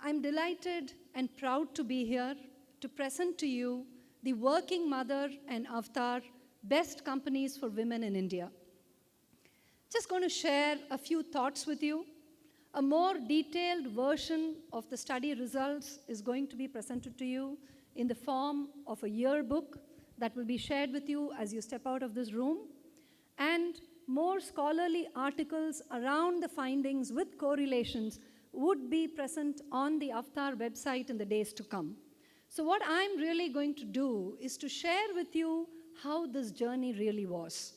I'm delighted and proud to be here to present to you the Working Mother and Avatar Best Companies for Women in India. Just going to share a few thoughts with you. A more detailed version of the study results is going to be presented to you in the form of a yearbook that will be shared with you as you step out of this room, and more scholarly articles around the findings with correlations would be present on the Avatar website in the days to come. So what I'm really going to do is to share with you how this journey really was.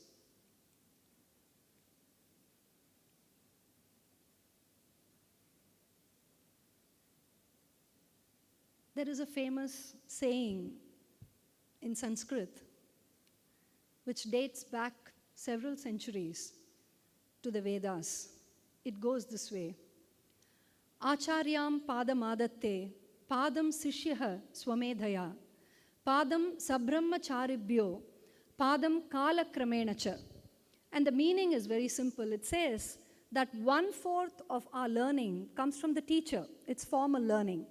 There is a famous saying in Sanskrit which dates back several centuries to the Vedas. It goes this way: Acharyam padamadatte padam sishyaha swamedhaya padam sabrahmacharibhyo padam kalakramenacha. And the meaning is very simple. It says that 1/4 of our learning comes from the teacher. It's formal learning.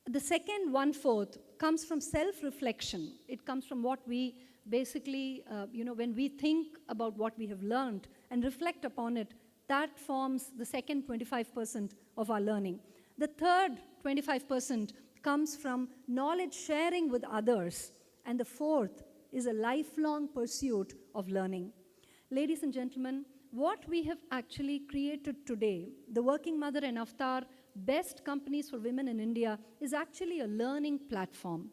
The second 1/4 comes from self-reflection. It comes from what we basically, when we think about what we have learned and reflect upon it, that forms the second 25% of our learning. The third 25% comes from knowledge sharing with others. And the fourth is a lifelong pursuit of learning. Ladies and gentlemen, what we have actually created today, the Working Mother and Avatar Best Companies for Women in India, is actually a learning platform.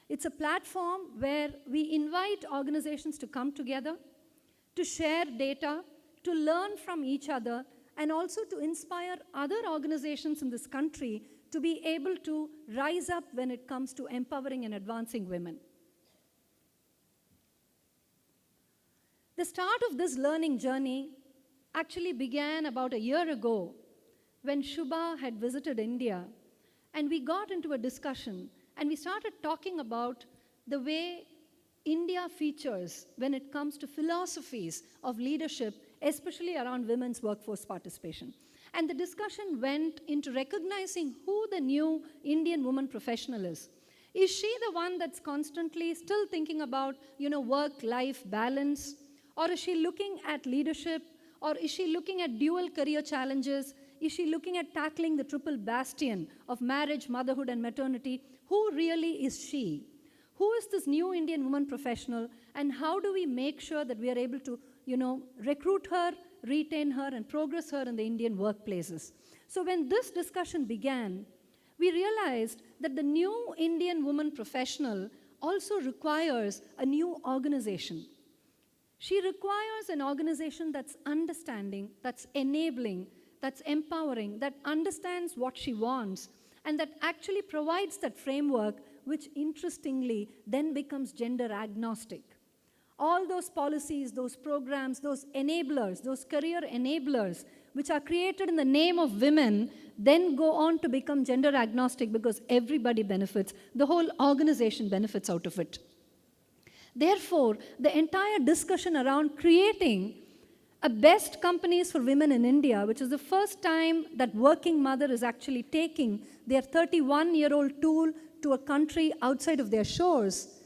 It's a platform where we invite organizations to come together, to share data, to learn from each other, and also to inspire other organizations in this country to be able to rise up when it comes to empowering and advancing women. The start of this learning journey actually began about a year ago when Shubha had visited India, and we got into a discussion and we started talking about the way India features when it comes to philosophies of leadership, especially around women's workforce participation. And the discussion went into recognizing who the new Indian woman professional is. Is she the one that's constantly still thinking about, work-life balance? Or is she looking at leadership? Or is she looking at dual career challenges? Is she looking at tackling the triple bastion of marriage, motherhood, and maternity? Who really is she? Who is this new Indian woman professional? And how do we make sure that we are able to, recruit her, retain her, and progress her in the Indian workplaces? So when this discussion began, we realized that the new Indian woman professional also requires a new organization. She requires an organization that's understanding, that's enabling, that's empowering, that understands what she wants, and that actually provides that framework, which interestingly then becomes gender agnostic. All those policies, those programs, those enablers, those career enablers, which are created in the name of women, then go on to become gender agnostic because everybody benefits. The whole organization benefits out of it. Therefore, the entire discussion around creating a Best Companies for Women in India, which is the first time that Working Mother is actually taking their 31-year-old tool to a country outside of their shores,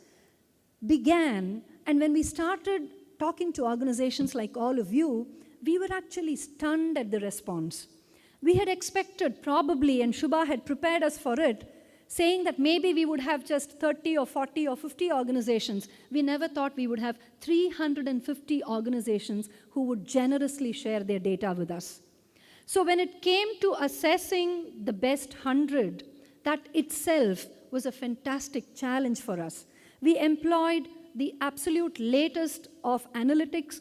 began. And when we started talking to organizations like all of you, we were actually stunned at the response. We had expected probably, and Shubha had prepared us for it, saying that maybe we would have just 30 or 40 or 50 organizations. We never thought we would have 350 organizations who would generously share their data with us. So when it came to assessing the best 100, that itself was a fantastic challenge for us. We employed the absolute latest of analytics